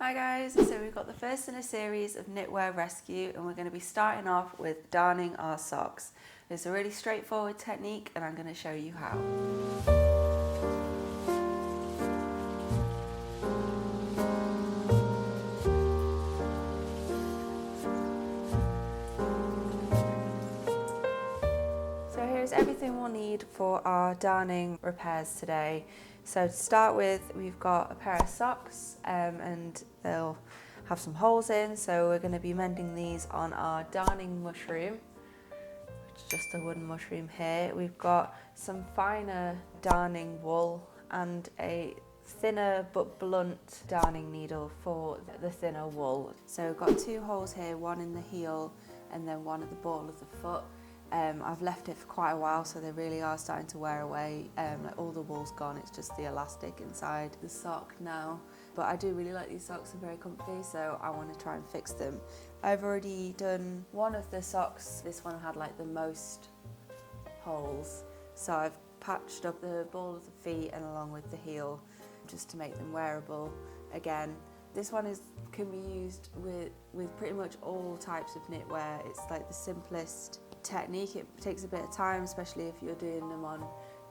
Hi guys, so we've got the first in a series of Knitwear Rescue and we're going to be starting off with darning our socks. It's a really straightforward technique and I'm going to show you how. So here's everything we'll need for our darning repairs today. So to start with, we've got a pair of socks and they'll have some holes in, so we're going to be mending these on our darning mushroom, which is just a wooden mushroom here. We've got some finer darning wool and a thinner but blunt darning needle for the thinner wool. So we've got two holes here, one in the heel and then one at the ball of the foot. I've left it for quite a while, so they really are starting to wear away. Like all the wool's gone, it's just the elastic inside the sock now. But I do really like these socks, they're very comfy, so I want to try and fix them. I've already done one of the socks. This one had like the most holes, so I've patched up the ball of the feet and along with the heel just to make them wearable again. This one can be used with pretty much all types of knitwear. It's like the simplest technique. It takes a bit of time, especially if you're doing them on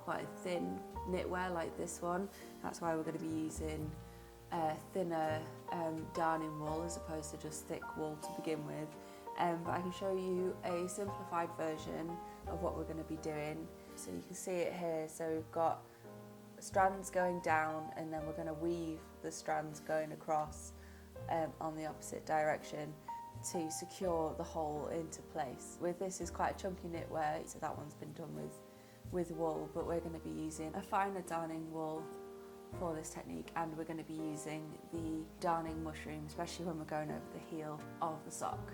quite a thin knitwear like this one. That's why we're going to be using thinner darning wool as opposed to just thick wool to begin with. But I can show you a simplified version of what we're going to be doing. So you can see it here. So we've got strands going down and then we're going to weave the strands going across on the opposite direction to secure the hole into place. With this is quite a chunky knitwear, so that one's been done with wool, but we're going to be using a finer darning wool for this technique, and we're going to be using the darning mushroom, especially when we're going over the heel of the sock.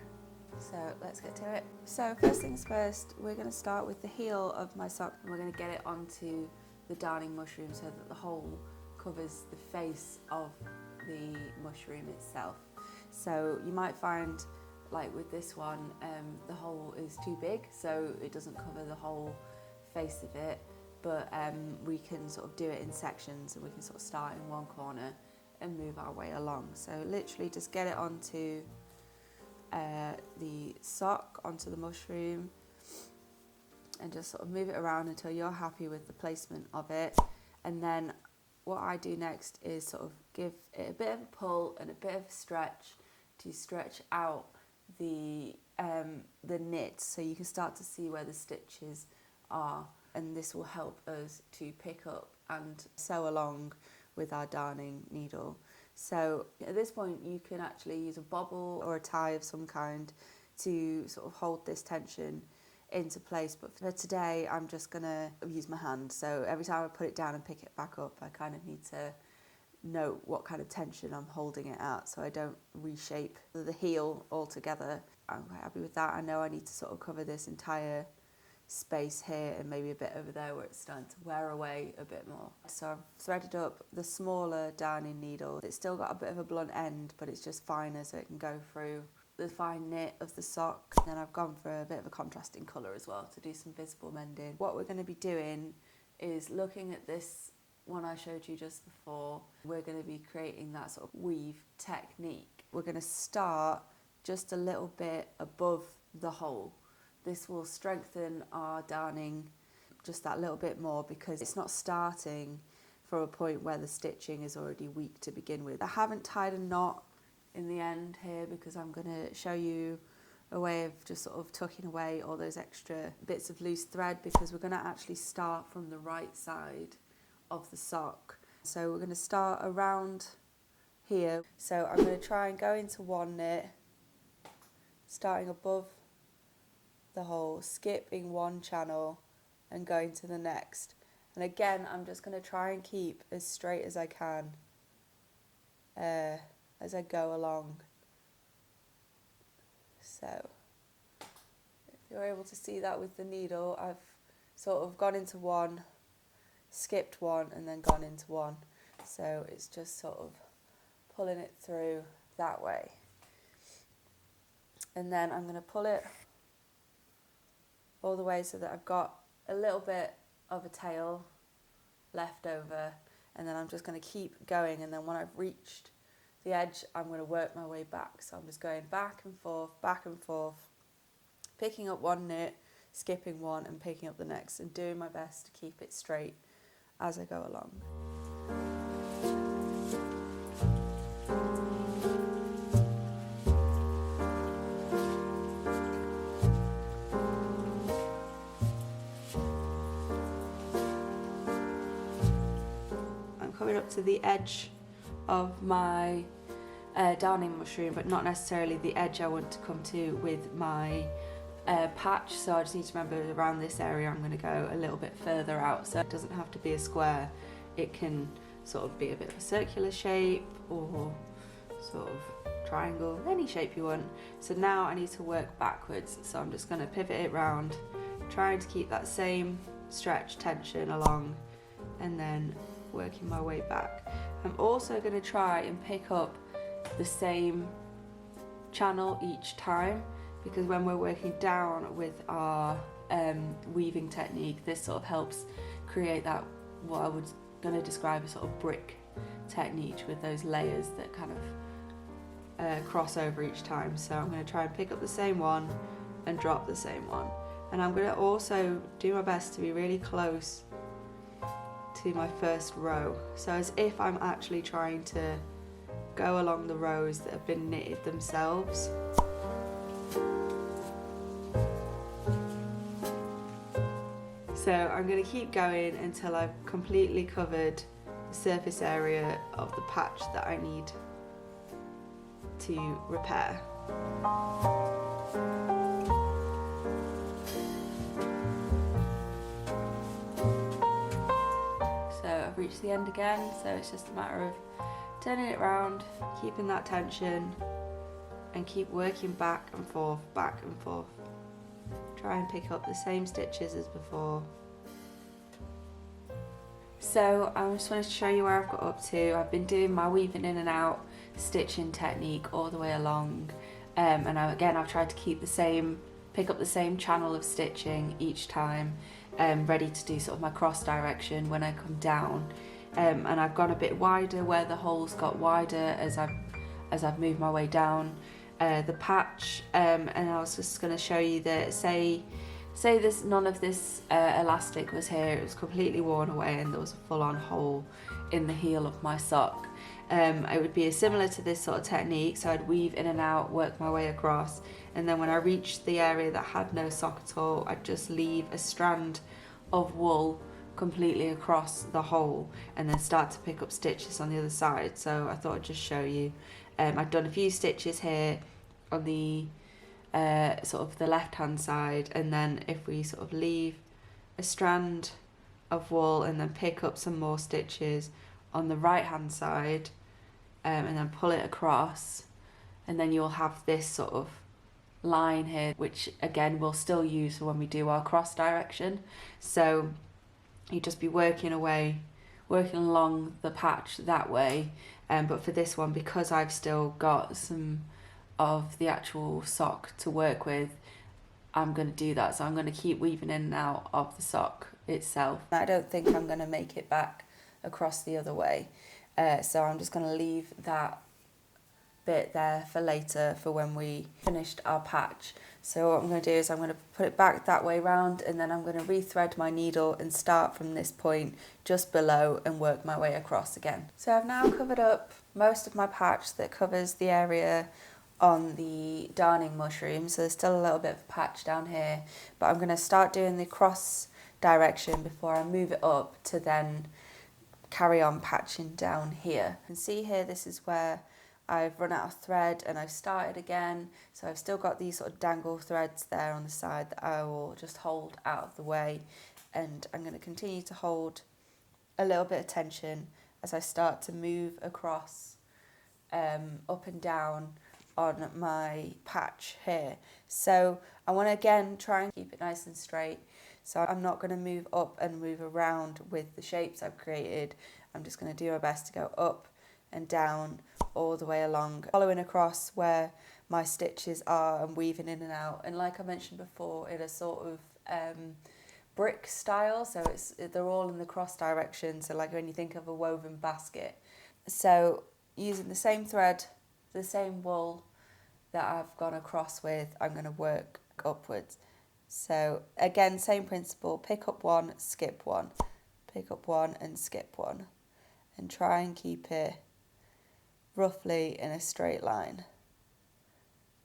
So let's get to it. So first things first, we're going to start with the heel of my sock and we're going to get it onto the darning mushroom so that the hole covers the face of the mushroom itself. So you might find, like with this one, the hole is too big, so it doesn't cover the whole face of it, but we can sort of do it in sections and we can sort of start in one corner and move our way along. So literally just get it onto the sock, onto the mushroom, and just sort of move it around until you're happy with the placement of it. And then what I do next is sort of give it a bit of a pull and a bit of a stretch to stretch out the knit, so you can start to see where the stitches are, and this will help us to pick up and sew along with our darning needle. So at this point you can actually use a bobble or a tie of some kind to sort of hold this tension into place, but for today I'm just gonna use my hand. So every time I put it down and pick it back up, I kind of need to note what kind of tension I'm holding it at so I don't reshape the heel altogether. I'm quite happy with that. I know I need to sort of cover this entire space here and maybe a bit over there where it's starting to wear away a bit more. So I've threaded up the smaller darning needle. It's still got a bit of a blunt end, but it's just finer so it can go through the fine knit of the sock. And then I've gone for a bit of a contrasting colour as well to do some visible mending. What we're going to be doing is looking at this one I showed you just before. We're going to be creating that sort of weave technique. We're going to start just a little bit above the hole. This will strengthen our darning just that little bit more because it's not starting from a point where the stitching is already weak to begin with. I haven't tied a knot in the end here because I'm going to show you a way of just sort of tucking away all those extra bits of loose thread, because we're going to actually start from the right side of the sock. So we're going to start around here. So I'm going to try and go into one knit, starting above the hole, skipping one channel and going to the next. And again, I'm just going to try and keep as straight as I can as I go along. So if you're able to see that with the needle, I've sort of gone into one, skipped one and then gone into one. So it's just sort of pulling it through that way. And then I'm going to pull it all the way so that I've got a little bit of a tail left over, and then I'm just going to keep going, and then when I've reached the edge, I'm going to work my way back. So I'm just going back and forth, picking up one knit, skipping one and picking up the next, and doing my best to keep it straight as I go along. I'm coming up to the edge of my darning mushroom, but not necessarily the edge I want to come to with my patch, so I just need to remember around this area I'm going to go a little bit further out, so it doesn't have to be a square, it can sort of be a bit of a circular shape or sort of triangle, any shape you want. So now I need to work backwards, so I'm just going to pivot it round, trying to keep that same stretch tension along and then working my way back. I'm also going to try and pick up the same channel each time, because when we're working down with our weaving technique, this sort of helps create that, what I was going to describe as sort of brick technique with those layers that kind of cross over each time. So I'm going to try and pick up the same one and drop the same one, and I'm going to also do my best to be really close to my first row, so as if I'm actually trying to go along the rows that have been knitted themselves. So I'm going to keep going until I've completely covered the surface area of the patch that I need to repair. So I've reached the end again, so it's just a matter of turning it round, keeping that tension, and keep working back and forth, back and forth. Try and pick up the same stitches as before. So I just wanted to show you where I've got up to. I've been doing my weaving in and out stitching technique all the way along, and I've tried to keep pick up the same channel of stitching each time, ready to do sort of my cross direction when I come down. And I've gone a bit wider where the holes got wider as I've moved my way down the patch, and I was just going to show you that say none of this elastic was here, it was completely worn away and there was a full-on hole in the heel of my sock. It would be similar to this sort of technique, so I'd weave in and out, work my way across, and then when I reached the area that had no sock at all, I'd just leave a strand of wool completely across the hole and then start to pick up stitches on the other side. So I thought I'd just show you. I've done a few stitches here on the sort of the left hand side, and then if we sort of leave a strand of wool and then pick up some more stitches on the right hand side, and then pull it across, and then you'll have this sort of line here, which again we'll still use for when we do our cross direction. So you just be working along the patch that way, but for this one, because I've still got some of the actual sock to work with, I'm going to do that. So I'm going to keep weaving in and out of the sock itself. I don't think I'm going to make it back across the other way, so I'm just going to leave that bit there for later, for when we finished our patch. So what I'm going to do is I'm going to put it back that way round, and then I'm going to rethread my needle and start from this point just below and work my way across again. So I've now covered up most of my patch that covers the area on the darning mushroom, so there's still a little bit of patch down here, but I'm going to start doing the cross direction before I move it up to then carry on patching down here. You can see here, this is where I've run out of thread and I've started again, so I've still got these sort of dangle threads there on the side that I will just hold out of the way, and I'm going to continue to hold a little bit of tension as I start to move across up and down on my patch here. So I want to again try and keep it nice and straight, so I'm not going to move up and move around with the shapes I've created. I'm just going to do my best to go up and down all the way along, following across where my stitches are and weaving in and out. And like I mentioned before, in a sort of brick style, so they're all in the cross direction, so like when you think of a woven basket. So using the same thread, the same wool that I've gone across with, I'm going to work upwards. So again, same principle, pick up one, skip one, pick up one and skip one, and try and keep it roughly in a straight line,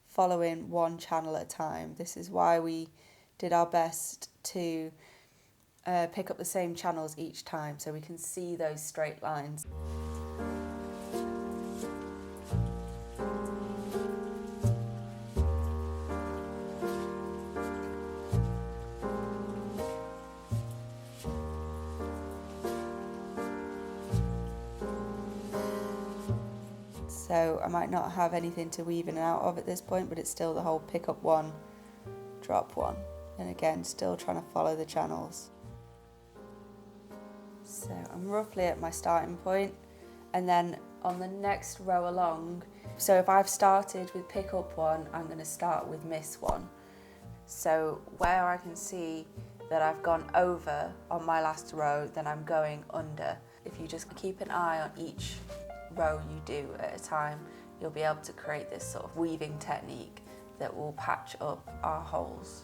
following one channel at a time. This is why we did our best to pick up the same channels each time, so we can see those straight lines. So I might not have anything to weave in and out of at this point, but it's still the whole pick up one, drop one. And again, still trying to follow the channels. So I'm roughly at my starting point, and then on the next row along, so if I've started with pick up one, I'm going to start with miss one. So where I can see that I've gone over on my last row, then I'm going under. If you just keep an eye on each row you do at a time, you'll be able to create this sort of weaving technique that will patch up our holes.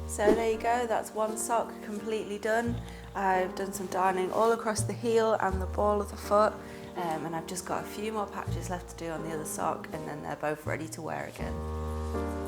So there you go, that's one sock completely done. I've done some darning all across the heel and the ball of the foot, and I've just got a few more patches left to do on the other sock, and then they're both ready to wear again.